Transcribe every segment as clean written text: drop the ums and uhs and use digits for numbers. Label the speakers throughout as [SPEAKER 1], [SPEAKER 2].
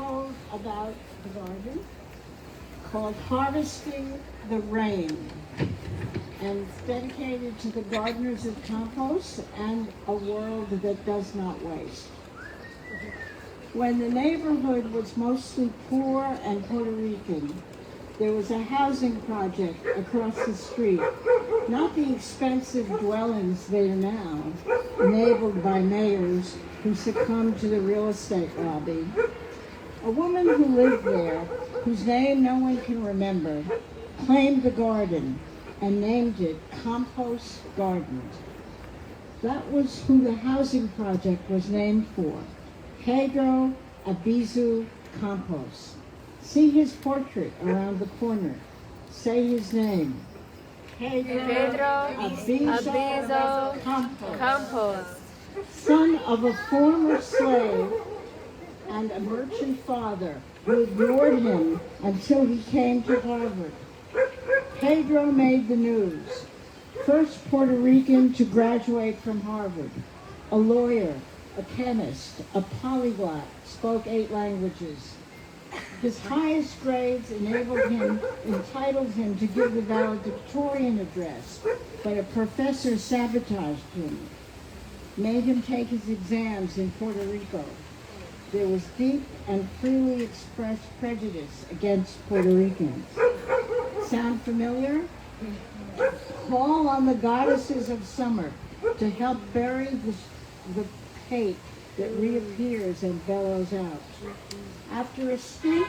[SPEAKER 1] told about the garden called Harvesting the Rain, and it's dedicated to the gardeners of Campos and a world that does not waste. When the neighborhood was mostly poor and Puerto Rican, there was a housing project across the street, not the expensive dwellings they are now, enabled by mayors who succumbed to the real estate lobby. A woman who lived there, whose name no one can remember, claimed the garden and named it Campos Garden. That was who the housing project was named for, Pedro Abizu Campos. See his portrait around the corner. Say his name. Pedro Abizu Campos. Son of a former slave and a merchant father who ignored him until he came to Harvard. Pedro made the news. First Puerto Rican to graduate from Harvard. A lawyer, a chemist, a polyglot, spoke 8 languages. His highest grades entitled him to give the valedictorian address, but a professor sabotaged him, made him take his exams in Puerto Rico. There was deep and freely expressed prejudice against Puerto Ricans. Sound familiar? Call on the goddesses of summer to help bury the hate that reappears and bellows out. After a stint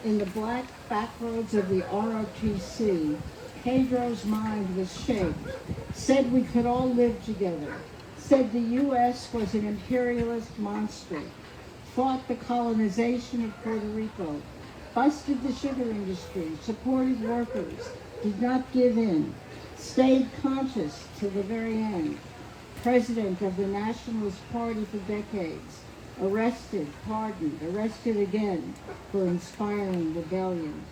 [SPEAKER 1] in the black backroads of the ROTC, Pedro's mind was shaped, said we could all live together, said the U.S. was an imperialist monster, fought the colonization of Puerto Rico, busted the sugar industry, supported workers, did not give in, stayed conscious to the very end, president of the Nationalist Party for decades, arrested, pardoned, arrested again for inspiring rebellion,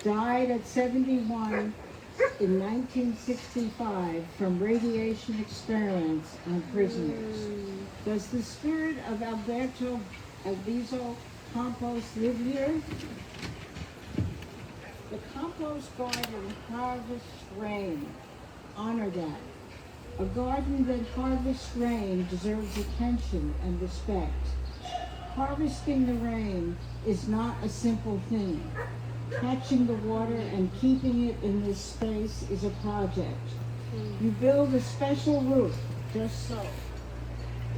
[SPEAKER 1] died at 71 in 1965 from radiation experiments on prisoners. Does the spirit of Alberto Abizu Campos live here? The Campos Garden harvests rain. Honor that. A garden that harvests rain deserves attention and respect. Harvesting the rain is not a simple thing. Catching the water and keeping it in this space is a project. You build a special roof, just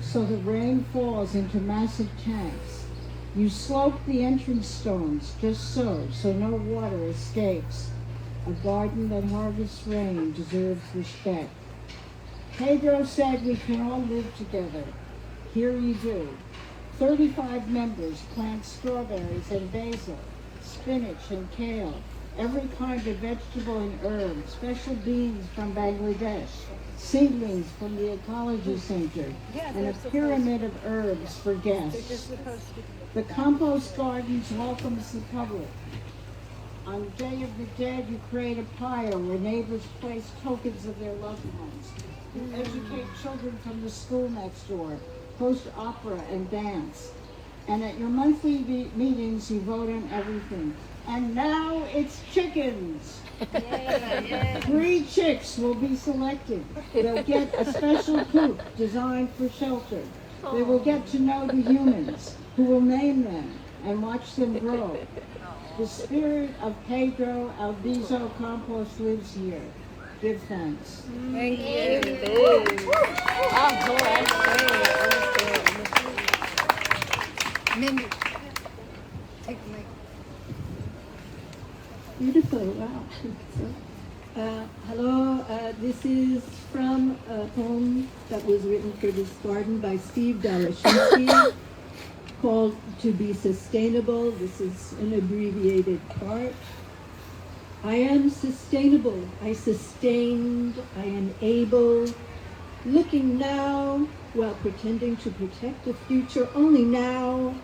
[SPEAKER 1] so the rain falls into massive tanks. You slope the entrance stones, just so no water escapes. A garden that harvests rain deserves respect. Pedro said we can all live together. Here you do. 35 members plant strawberries and basil, spinach and kale, every kind of vegetable and herb, special beans from Bangladesh, seedlings from the Ecological City, and a pyramid of herbs for guests. The Campos Gardens welcomes the public. On Day of the Dead, you create a pyre where neighbors place tokens of their loved ones. You educate children from the school next door, host opera and dance. And at your monthly meetings, you vote on everything. And now it's chickens. 3 chicks will be selected. They'll get a special coop designed for shelter. They will get to know the humans, who will name them and watch them grow. The spirit of Pedro Abizu Campos lives here. Give thanks.
[SPEAKER 2] Thank you.
[SPEAKER 3] Mindy, take the mic.
[SPEAKER 4] Beautiful, wow. Hello, this is from a poem that was written for this garden by STEVE DALCHINSKY called To Be Sustainable. This is an abbreviated part. I am sustainable, I sustained, I am able, looking now while pretending to protect the future only now.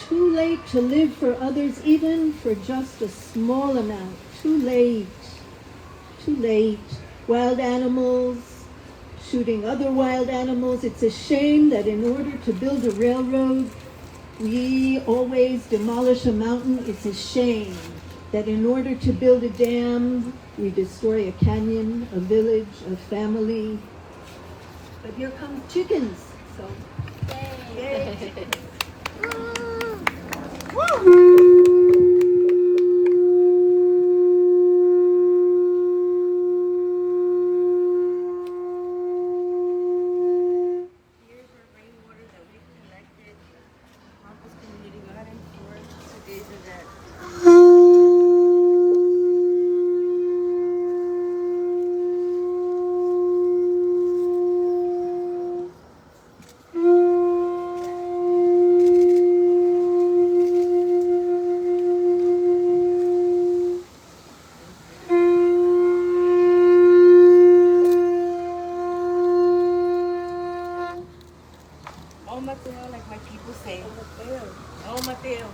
[SPEAKER 4] Too late to live for others, even for just a small amount. Too late, too late. Wild animals, shooting other wild animals. It's a shame that in order to build a railroad, We always demolish a mountain. It's a shame that in order to build a dam, we destroy a canyon, a village, a family. But here come chickens, so yay, chickens.
[SPEAKER 5] Here's our rainwater that we collected in Campos Community Garden for today's event. Oh, Mateo, like my people say. Oh, Mateo. Oh, Mateo.